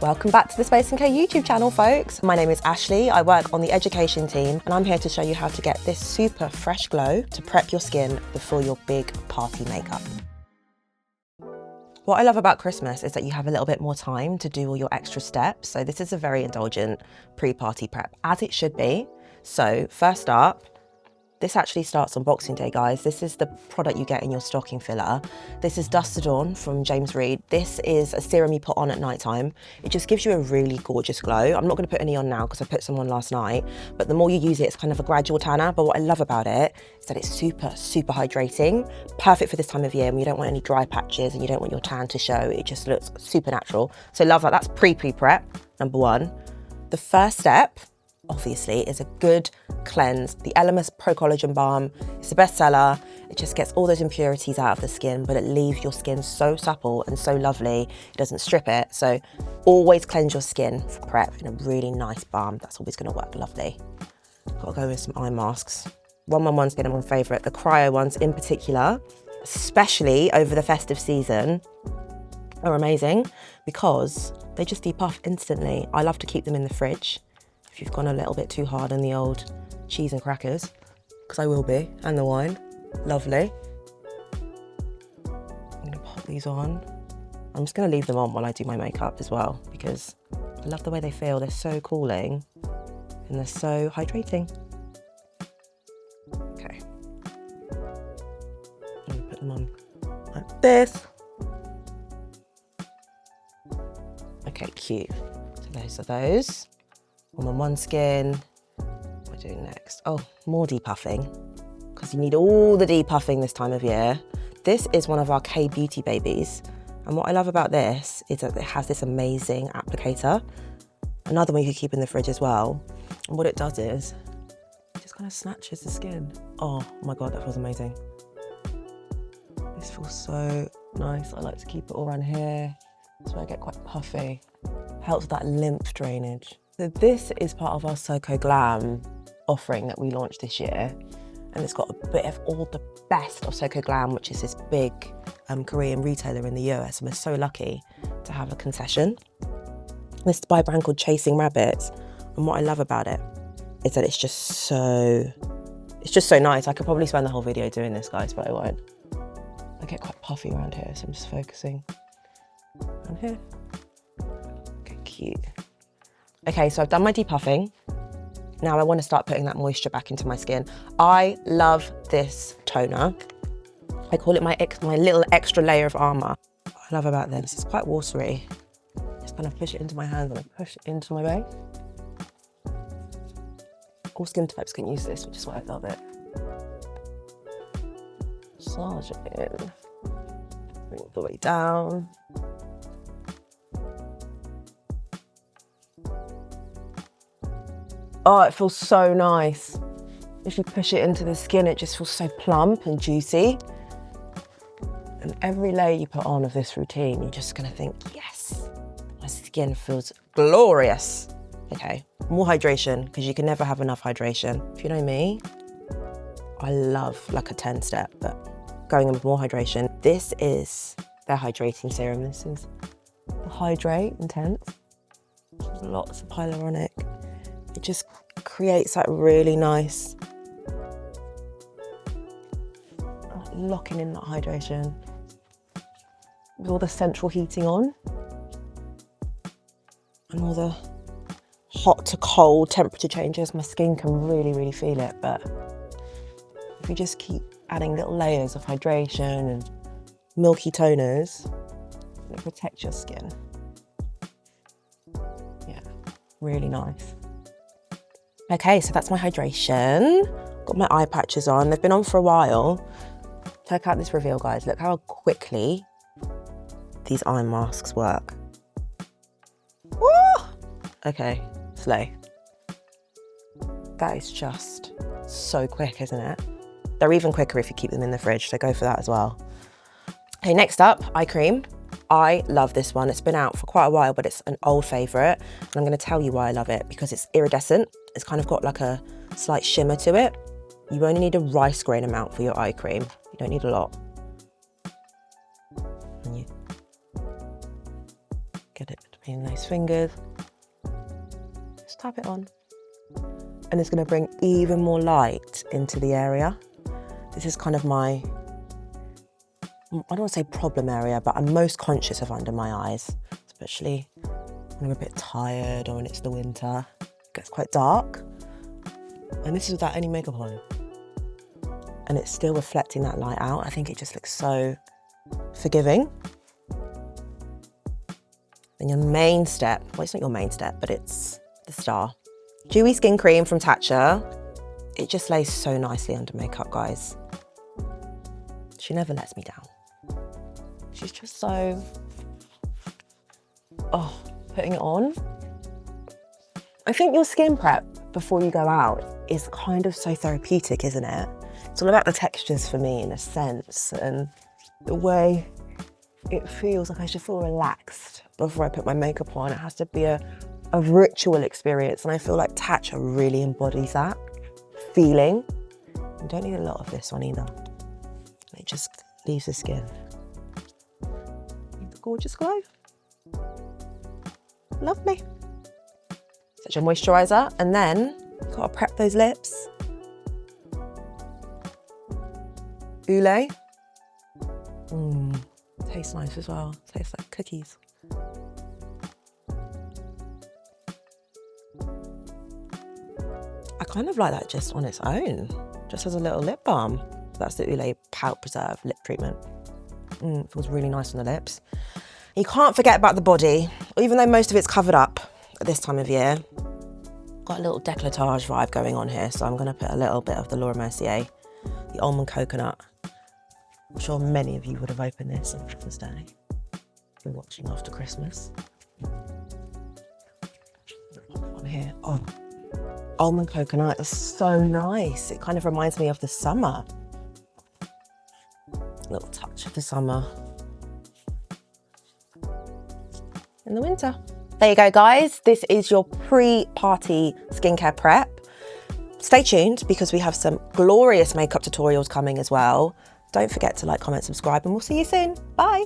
Welcome back to the Space & Co YouTube channel, folks. My name is Ashlee, I work on the education team, and I'm here to show you how to get this super fresh glow to prep your skin before your big party makeup. What I love about Christmas is that you have a little bit more time to do all your extra steps. So this is a very indulgent pre-party prep, as it should be. So first up, this actually starts on Boxing Day, guys. This is the product you get in your stocking filler. This is Dust to Dawn from James Read. This is a serum you put on at night time. It just gives you a really gorgeous glow. I'm not gonna put any on now because I put some on last night, but the more you use it, it's kind of a gradual tanner. But what I love about it is that it's super, super hydrating. Perfect for this time of year when you don't want any dry patches and you don't want your tan to show. It just looks super natural. So love that. That's pre-prep, number one. The first step, obviously, is a good cleanse. The Luminous Pro Collagen Balm. It's a bestseller. It just gets all those impurities out of the skin, but it leaves your skin so supple and so lovely. It doesn't strip it. So always cleanse your skin for prep in a really nice balm. That's always gonna work lovely. Gotta go with some eye masks. 111's been my favorite. The cryo ones in particular, especially over the festive season, are amazing because they just depuff instantly. I love to keep them in the fridge. If you've gone a little bit too hard on the old cheese and crackers, because I will be, and the wine, lovely. I'm gonna pop these on. I'm just gonna leave them on while I do my makeup as well, because I love the way they feel. They're so cooling and they're so hydrating. Okay. I'm gonna put them on like this. Okay, cute. So those are those. On one skin, what we're doing next? Oh, more depuffing, because you need all the depuffing this time of year. This is one of our K-Beauty babies. And what I love about this is that it has this amazing applicator. Another one you could keep in the fridge as well. And what it does is, it just kind of snatches the skin. Oh my God, that feels amazing. This feels so nice. I like to keep it all around here. That's where I get quite puffy. Helps with that lymph drainage. So this is part of our Soko Glam offering that we launched this year. And it's got a bit of all the best of Soko Glam, which is this big Korean retailer in the US. And we're so lucky to have a concession. This is by a brand called Chasin Rabbits. And what I love about it is that it's just so nice. I could probably spend the whole video doing this, guys, but I won't. I get quite puffy around here, so I'm just focusing on here. Okay, cute. Okay, so I've done my depuffing. Now I want to start putting that moisture back into my skin. I love this toner. I call it my little extra layer of armor. What I love about this, it's quite watery. Just kind of push it into my hands and I push it into my base. All skin types can use this, which is why I love it. Massage it in. Bring it the way down. Oh, it feels so nice. If you push it into the skin, it just feels so plump and juicy. And every layer you put on of this routine, you're just gonna think, yes, my skin feels glorious. Okay, more hydration, because you can never have enough hydration. If you know me, I love like a 10-step, but going in with more hydration. This is their hydrating serum. This is the Hydrate Intense. There's lots of hyaluronic. It just creates that really nice locking in that hydration with all the central heating on and all the hot to cold temperature changes. My skin can really, really feel it, but if you just keep adding little layers of hydration and milky toners, it'll protect your skin. Yeah, really nice. Okay, so that's my hydration. Got my eye patches on. They've been on for a while. Check out this reveal, guys. Look how quickly these eye masks work. Woo! Okay, slay. That is just so quick, isn't it? They're even quicker if you keep them in the fridge, so go for that as well. Okay, next up, eye cream. I love this one. It's been out for quite a while, but it's an old favorite. And I'm gonna tell you why I love it, because it's iridescent. It's kind of got like a slight shimmer to it. You only need a rice grain amount for your eye cream. You don't need a lot. And you get it Using those fingers. Just tap it on. And it's going to bring even more light into the area. This is kind of my, I don't want to say problem area, but I'm most conscious of under my eyes, especially when I'm a bit tired or when it's the winter. It gets quite dark. And this is without any makeup on. And it's still reflecting that light out. I think it just looks so forgiving. Then your main step, well, it's not your main step, but it's the star. Dewy Skin Cream from Tatcha. It just lays so nicely under makeup, guys. She never lets me down. She's just so, putting it on. I think your skin prep before you go out is kind of so therapeutic, isn't it? It's all about the textures for me in a sense, and the way it feels like I should feel relaxed before I put my makeup on. It has to be a ritual experience, and I feel like Tatcha really embodies that feeling. You don't need a lot of this one either. It just leaves the skin with a gorgeous glow. Lovely. Such a moisturiser, and then you've got to prep those lips. Oolay. Tastes nice as well. Tastes like cookies. I kind of like that just on its own, just as a little lip balm. That's the Oolay Pout Preserve lip treatment. It feels really nice on the lips. You can't forget about the body, even though most of it's covered up at this time of year. Got a little décolletage vibe going on here, so I'm going to put a little bit of the Laura Mercier, the almond coconut. I'm sure many of you would have opened this on Christmas Day if you're watching after Christmas. On here, almond coconut is so nice. It kind of reminds me of the summer. A little touch of the summer in the winter. There you go, guys. This is your pre-party skincare prep. Stay tuned because we have some glorious makeup tutorials coming as well. Don't forget to like, comment, subscribe, and we'll see you soon. Bye.